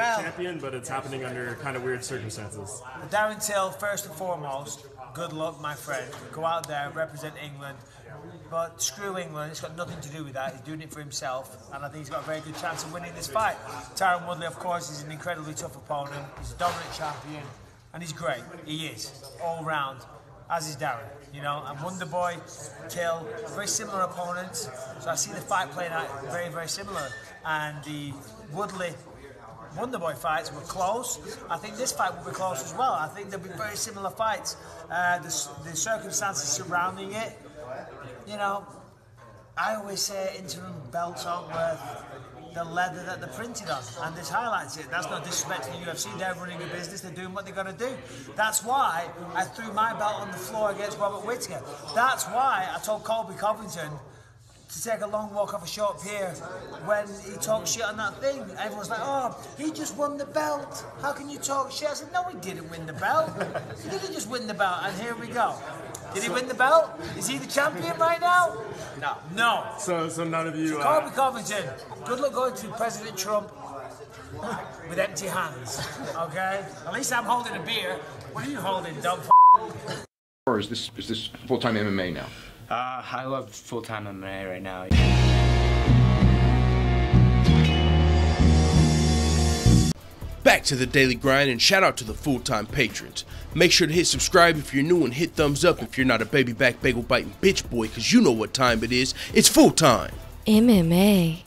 Well, champion, but it's happening under kind of weird circumstances. Darren Till, first and foremost, good luck, my friend. Go out there, represent England. But screw England, it's got nothing to do with that. He's doing it for himself, and I think he's got a very good chance of winning this fight. Tyron Woodley, of course, is an incredibly tough opponent. He's a dominant champion, and he's great. He is, all round, as is Darren. You know, and Wonderboy, Till, very similar opponents. So I see the fight playing out very, very similar. And the Woodley Wonderboy fights were close. I think this fight will be close as well. I think there'll be very similar fights. The circumstances surrounding it, you know, I always say interim belts aren't worth the leather that they're printed on, and this highlights it. That's no disrespect to the UFC. They're running a business. They're doing what they're going to do. That's why I threw my belt on the floor against Robert Whittaker. That's why I told Colby Covington to take a long walk off a short pier when he talked shit on that thing. Everyone's like, oh, he just won the belt. How can you talk shit? I said, no, he didn't win the belt. He didn't just win the belt, and here we go. Did he win the belt? Is he the champion right now? No. No. So none of you... Colby Covington, good luck going to President Trump with empty hands, okay? At least I'm holding a beer. What are you holding, dumb f***? Or is this full-time MMA now? I love full-time MMA right now. Back to the daily grind, and shout out to the full-time patrons. Make sure to hit subscribe if you're new and hit thumbs up if you're not a baby back bagel biting bitch boy, cause you know what time it is. It's full-time MMA.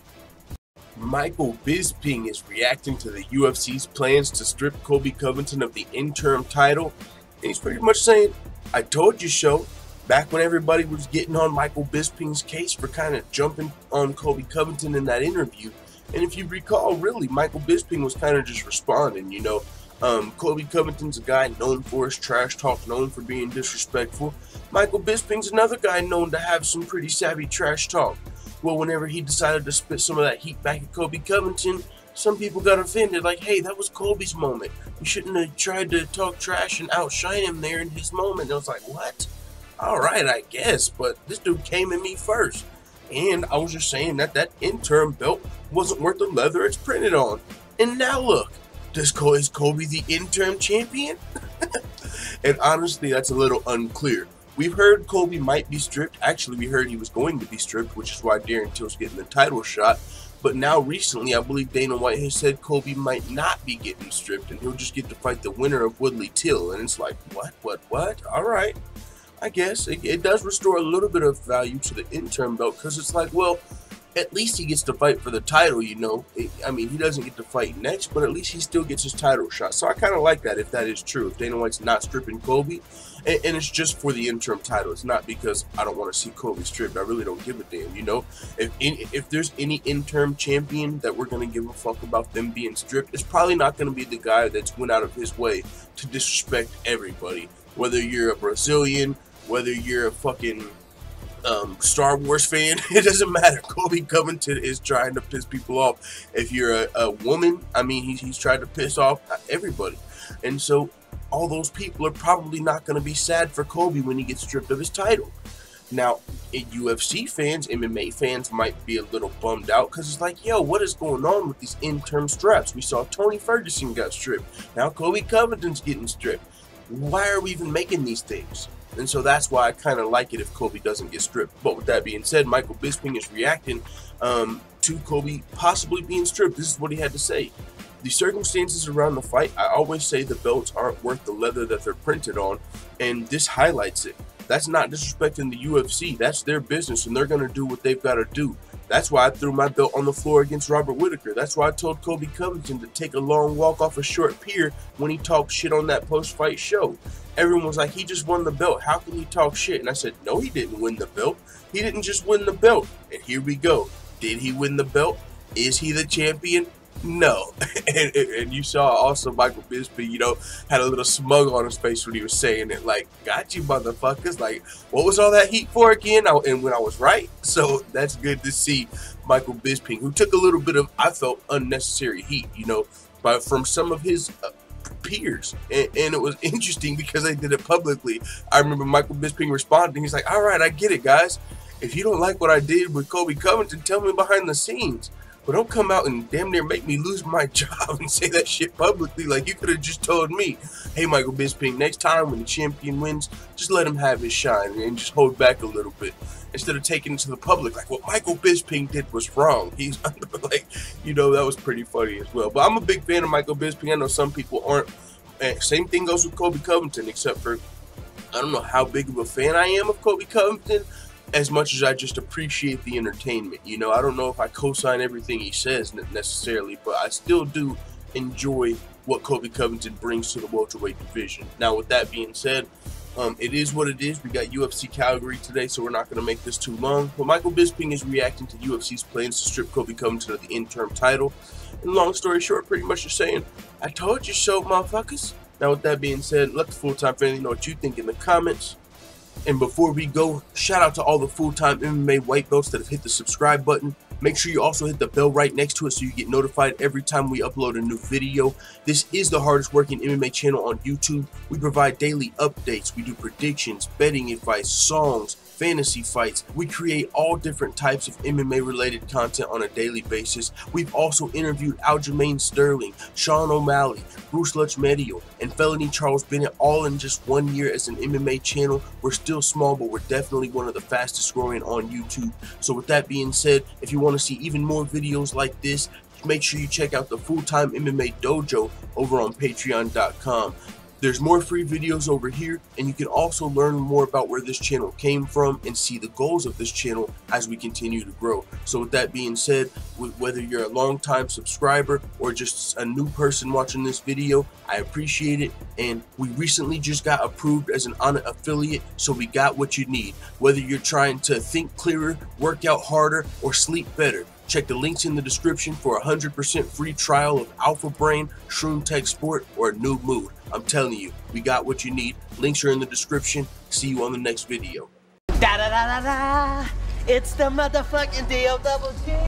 Michael Bisping is reacting to the UFC's plans to strip Colby Covington of the interim title, and he's pretty much saying, I told you so. Back when everybody was getting on Michael Bisping's case for kind of jumping on Colby Covington in that interview. And if you recall, really, Michael Bisping was kind of just responding, you know. Colby Covington's a guy known for his trash talk, known for being disrespectful. Michael Bisping's another guy known to have some pretty savvy trash talk. Well, whenever he decided to spit some of that heat back at Colby Covington, some people got offended, like, hey, that was Colby's moment. You shouldn't have tried to talk trash and outshine him there in his moment. And I was like, what? All right, I guess, but this dude came at me first. And I was just saying that that interim belt wasn't worth the leather it's printed on. And now look, is Colby the interim champion? And honestly, that's a little unclear. We've heard Colby might be stripped. Actually, we heard he was going to be stripped, which is why Darren Till's getting the title shot. But now recently, I believe Dana White has said Colby might not be getting stripped, and he'll just get to fight the winner of Woodley Till. And it's like, what? All right. I guess it does restore a little bit of value to the interim belt, because it's like, well, at least he gets to fight for the title, you know. I mean, he doesn't get to fight next, but at least he still gets his title shot. So I kind of like that, if that is true. If Dana White's not stripping Colby, and it's just for the interim title. It's not because I don't want to see Colby stripped. I really don't give a damn, you know. If there's any interim champion that we're going to give a fuck about them being stripped, it's probably not going to be the guy that's went out of his way to disrespect everybody. Whether you're a Brazilian, whether you're a fucking Star Wars fan, it doesn't matter. Colby Covington is trying to piss people off. If you're a woman, I mean, he's trying to piss off everybody. And so all those people are probably not going to be sad for Colby when he gets stripped of his title. Now, UFC fans, MMA fans might be a little bummed out, because it's like, yo, what is going on with these interim straps? We saw Tony Ferguson got stripped. Now Colby Covington's getting stripped. Why are we even making these things? And so that's why I kind of like it if Colby doesn't get stripped. But with that being said, Michael Bisping is reacting to Colby possibly being stripped. This is what he had to say. The circumstances around the fight, I always say the belts aren't worth the leather that they're printed on, and this highlights it. That's not disrespecting the UFC. That's their business, and they're going to do what they've got to do. That's why I threw my belt on the floor against Robert Whittaker. That's why I told Colby Covington to take a long walk off a short pier when he talked shit on that post-fight show. Everyone was like, he just won the belt. How can he talk shit? And I said, no, he didn't win the belt. He didn't just win the belt. And here we go. Did he win the belt? Is he the champion? No. And you saw also Michael Bisping, you know, had a little smug on his face when he was saying it. Like, got you motherfuckers. Like, what was all that heat for again? And when I was right. So that's good to see Michael Bisping, who took a little bit of, I felt, unnecessary heat, you know, from some of his peers. And it was interesting because they did it publicly. I remember Michael Bisping responding. He's like, all right, I get it, guys. If you don't like what I did with Colby Covington, tell me behind the scenes. but don't come out and damn near make me lose my job and say that shit publicly. Like, you could have just told me, hey, Michael Bisping, next time when the champion wins, just let him have his shine and just hold back a little bit. Instead of taking it to the public, like, what Michael Bisping did was wrong. He's, like, you know, that was pretty funny as well. But I'm a big fan of Michael Bisping. I know some people aren't. And same thing goes with Colby Covington, except for, I don't know how big of a fan I am of Colby Covington, as much as I just appreciate the entertainment. You know, I don't know if I co-sign everything he says necessarily, but I still do enjoy what Colby Covington brings to the welterweight division. Now, with that being said, it is what it is. We got UFC Calgary today, so we're not going to make this too long. But Michael Bisping is reacting to UFC's plans to strip Colby Covington of the interim title. And long story short, pretty much just saying, I told you so, motherfuckers. Now, with that being said, let the full-time family know what you think in the comments. And before we go, shout out to all the full-time MMA white belts that have hit the subscribe button. Make sure you also hit the bell right next to it so you get notified every time we upload a new video. This is the hardest working MMA channel on YouTube. We provide daily updates. We do predictions, betting advice, songs, fantasy fights. We create all different types of MMA related content on a daily basis. We've also interviewed Aljamain Sterling, Sean O'Malley, Bruce Lutchmedio, and Felony Charles Bennett, all in just 1 year as an MMA channel. We're still small, but we're definitely one of the fastest growing on YouTube. So with that being said, if you want to see even more videos like this, make sure you check out the Full-Time MMA Dojo over on patreon.com. There's more free videos over here, and you can also learn more about where this channel came from and see the goals of this channel as we continue to grow. So with that being said, whether you're a long-time subscriber or just a new person watching this video, I appreciate it. And we recently just got approved as an Onnit affiliate, so we got what you need. Whether you're trying to think clearer, work out harder, or sleep better, check the links in the description for a 100% free trial of Alpha Brain, Shroom Tech Sport, or a New Mood. I'm telling you, we got what you need. Links are in the description. See you on the next video. Da da da da da. It's the motherfucking DOG.